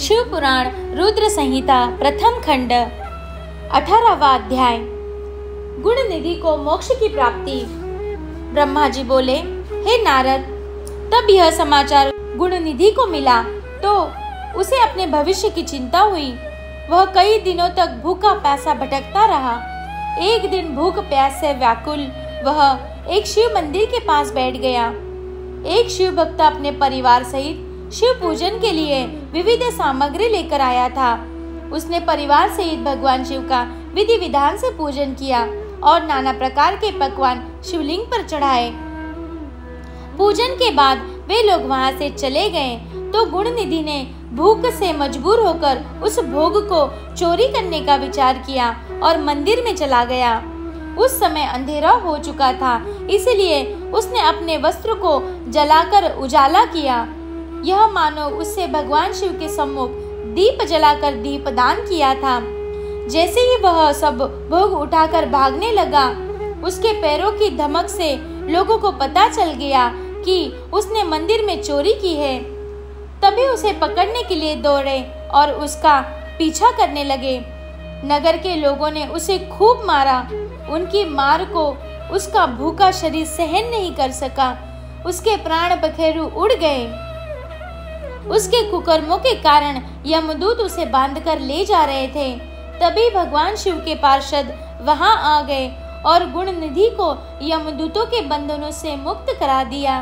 शिव पुराण रुद्र संहिता प्रथम खंड 18वां अध्याय। गुण निधि को मोक्ष की प्राप्ति। ब्रह्मा जी बोले, हे नारद, तब यह समाचार गुण निधि को मिला तो उसे अपने भविष्य की चिंता हुई। वह कई दिनों तक भूखा प्यासा भटकता रहा। एक दिन भूख प्यास से व्याकुल वह एक शिव मंदिर के पास बैठ गया। एक शिव भक्त अपने परिवार सहित शिव पूजन के लिए विविध सामग्री लेकर आया था। उसने परिवार सहित भगवान शिव का विधि विधान से पूजन किया और नाना प्रकार के पकवान शिवलिंग पर चढ़ाए। पूजन के बाद वे लोग वहां से चले गए तो गुण निधि ने भूख से मजबूर होकर उस भोग को चोरी करने का विचार किया और मंदिर में चला गया। उस समय अंधेरा हो चुका था, इसलिए उसने अपने वस्त्र को जलाकर उजाला किया। यह मानो उससे भगवान शिव के सम्मुख दीप जलाकर दीपदान किया था। जैसे ही वह सब भोग उठाकर भागने लगा, उसके पैरों की धमक से लोगों को पता चल गया कि उसने मंदिर में चोरी की है। तभी उसे पकड़ने के लिए दौड़े और उसका पीछा करने लगे। नगर के लोगों ने उसे खूब मारा। उनकी मार को उसका भूखा शरीर सहन नहीं कर सका। उसके प्राण पखेरु उड़ गए। उसके कुकर्मों के कारण यमदूत उसे बांधकर ले जा रहे थे। तभी भगवान शिव के पार्षद वहां आ गए और गुण निधि को यमदूतों के बंधनों से मुक्त करा दिया।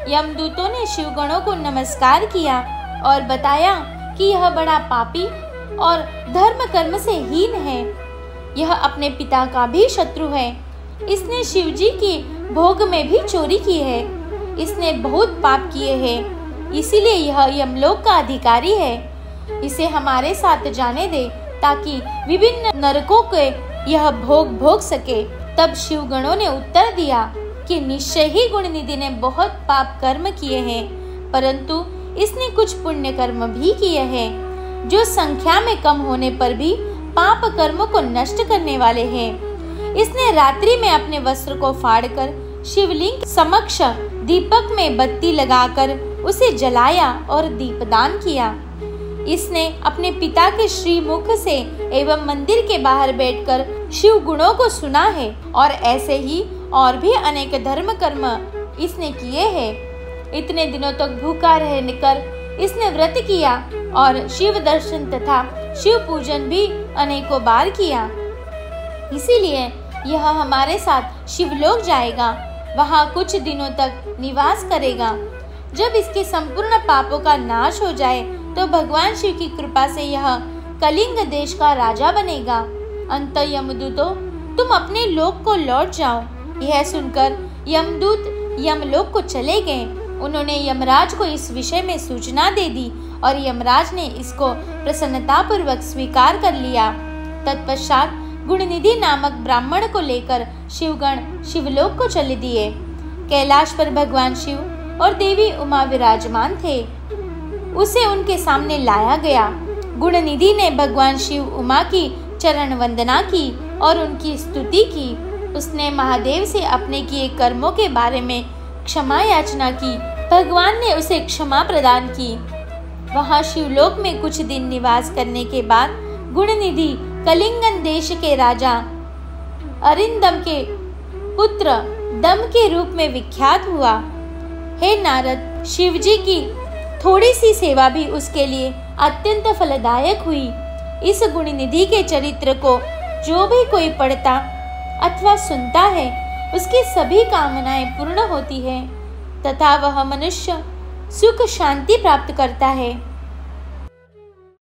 यमदूतों ने शिवगणों को नमस्कार किया और बताया कि यह बड़ा पापी और धर्म कर्म से हीन है। यह अपने पिता का भी शत्रु है। इसने शिवजी की भोग में भी चोरी की है। इसने बहुत पाप किए हैं, इसीलिए यह यमलोक का अधिकारी है। इसे हमारे साथ जाने दे ताकि विभिन्न नरकों के यह भोग भोग सके। तब शिवगणों ने उत्तर दिया कि निश्चय ही गुण निधि ने बहुत पाप कर्म किए हैं, परंतु इसने कुछ पुण्य कर्म भी किए हैं, जो संख्या में कम होने पर भी पाप कर्मों को नष्ट करने वाले हैं। इसने रात्रि में अपने वस्त्र को फाड़कर शिवलिंग समक्ष दीपक में बत्ती लगाकर उसे जलाया और दीपदान किया। इसने अपने पिता के श्रीमुख से एवं मंदिर के बाहर बैठकर शिव गुणों को सुना है और ऐसे ही और भी अनेक धर्म कर्म इसने किए हैं। इतने दिनों तक भूखा रहकर इसने व्रत किया और शिव दर्शन तथा शिव पूजन भी अनेकों बार किया। इसीलिए यह हमारे साथ शिवलोक जाएगा, वहां कुछ दिनों तक निवास करेगा। जब इसके संपूर्ण पापों का नाश हो जाए तो भगवान शिव की कृपा से यह कलिंग देश का राजा बनेगा। अंत यमदूतों, तुम अपने लोक को लौट जाओ। यह सुनकर यमदूत यमलोक को चले गए। उन्होंने यमराज को इस विषय में सूचना दे दी और यमराज ने इसको प्रसन्नतापूर्वक स्वीकार कर लिया। तत्पश्चात गुणनिधि नामक ब्राह्मण को लेकर शिवगण शिवलोक को चले दिए। कैलाश पर भगवान शिव और देवी उमा विराजमान थे। उसे उनके सामने लाया गया। गुणनिधि ने भगवान शिव उमा की चरण वंदना की और उनकी स्तुति की। उसने महादेव से अपने किए कर्मों के बारे में क्षमा याचना की। भगवान ने उसे क्षमा प्रदान की। वहां शिवलोक में कुछ दिन निवास करने के बाद गुणनिधि कलिंगन देश के राजा अरिंदम के पुत्र दम के रूप में विख्यात हुआ। हे नारद, शिवजी की थोड़ी सी सेवा भी उसके लिए अत्यंत फलदायक हुई। इस गुणनिधि के चरित्र को जो भी कोई पढ़ता अथवा सुनता है, उसकी सभी कामनाएं पूर्ण होती है तथा वह मनुष्य सुख शांति प्राप्त करता है।